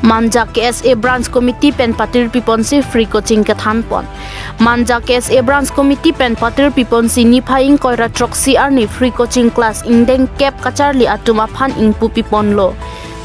Manja KSA Branch Committee pen patir piponsi free coaching kathan pon. Manja KSA Branch Committee pen patir piponsi ni phaing koira troksi arni free coaching class ingdeng cap kacharli atuma phan ingpu pipon lo.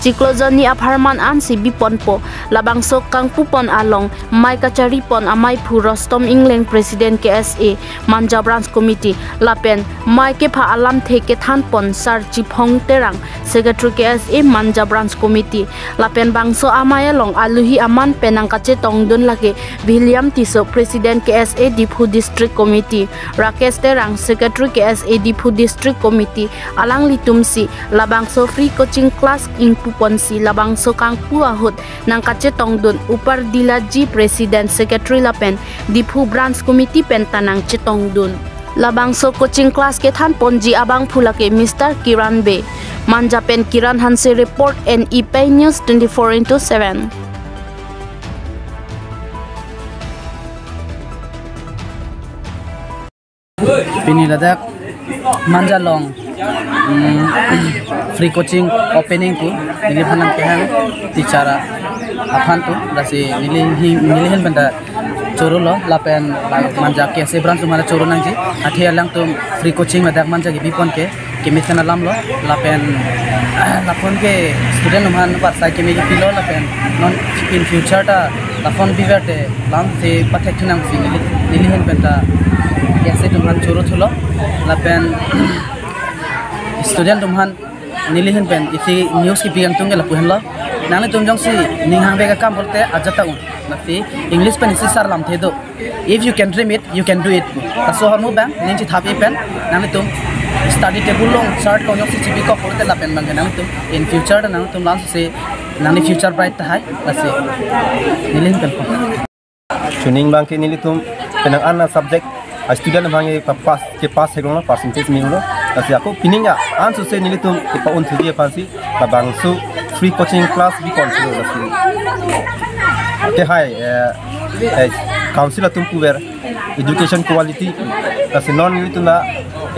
Ciklozani apharman ansi bipon po labang sok kang pupon along mai kachari pon amai phu Rostom Ingleng President KSA Manja Branch Committee lapen mai ke pha alam theke than pon sar chipong terang Secretary KSA Manja Branch Committee lapen bangso amai along aluhi aman penang kache tongdon lage William Tiso President KSA Diphu District Committee Rakesh Terang Secretary KSA Diphu District Committee alang litumsi labang so free coaching class ing ponsi labang sokang puahut nang kache tongdun upar dilaji President Secretary lapen Diphu Branch Committee pentanang chetongdun labang so coaching class ke than ponji abang phulake Mr. Kiran Be Manja pen Kiran Hanse report and ePay News 24/7 Pini ladak Manja long free coaching opening tu nili phanang kehan ticara aphan tu dasi nili hen benda choro lo lapen Manja KSA Branch mana choro nang ji athe alang tu free coaching ladak Manja gi bipon ke kemithana lam lo lapen lapon ke student man par sai kemi gi pilo lapen non in future ta lapon biverte lam se pathek thunang si nili hen benda KSA tu man choro thulo lapen student tumhan nilihin pen isi news ki piang tungge lapuhan lo nang tum jong si ninghang bega kam bolte ajata un nafi english pen isi sar lam thedo if you can dream it you can do it taso hamu bang ning chi thapi pen nang tum study table long chart ko jong si chibi ko bolte la pen bang nang tum in future nang tum lan se nang ni future bright ta hai ase nilihin pen ko tuning bang ke nilitum penang ana subject student bang ke pass hegong percentage mi lo kasi aku pininga ansu se nilitum ipa un thudi pansi labang su free coaching class bi konsulo kasi ke hai council atum puber education quality kasi non nilitum na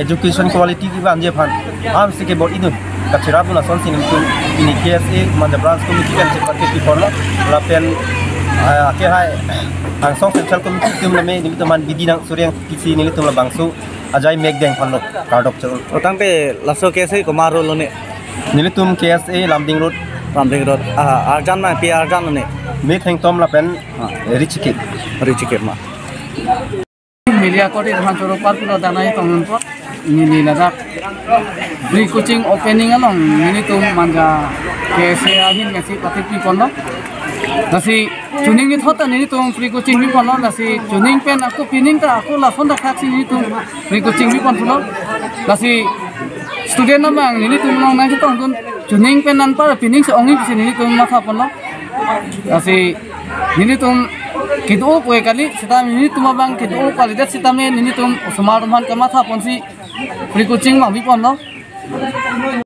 education quality ki banje phan am se ke bot inu kachira buna son sin nilitum ini KSA Manja Branch Committee kan cepat ke pipon la pen ke hai ang song central committee tum na me nilitum man bidi nang suryang kisi nilitum la bangsu ajai meg deng phanlo cardok chol otang pe laso KSA ko maro lo ne nilitum KSA Lamding Road arjan ma pe arjan ne me theng tom la pen richike ma media ko ri han choro par pulo danai tongon po ni ladak free coaching opening along nilitum Manja KSA ahin ngasi patik pi kono nasi tuning ni thota ni tum free coaching mi kono nasi tuning pen aku pining ta aku la phone rakha si ni tum free coaching mi kon pulo nasi student namang ni tum nang nang tong dun tuning pen nan par pining se ongi si ni tum ma tha pono nasi ni tum kidu ko kali sita ni tum bang kidu kali dat sita me ni tum smart man ka ma tha pon si free coaching ma mi pono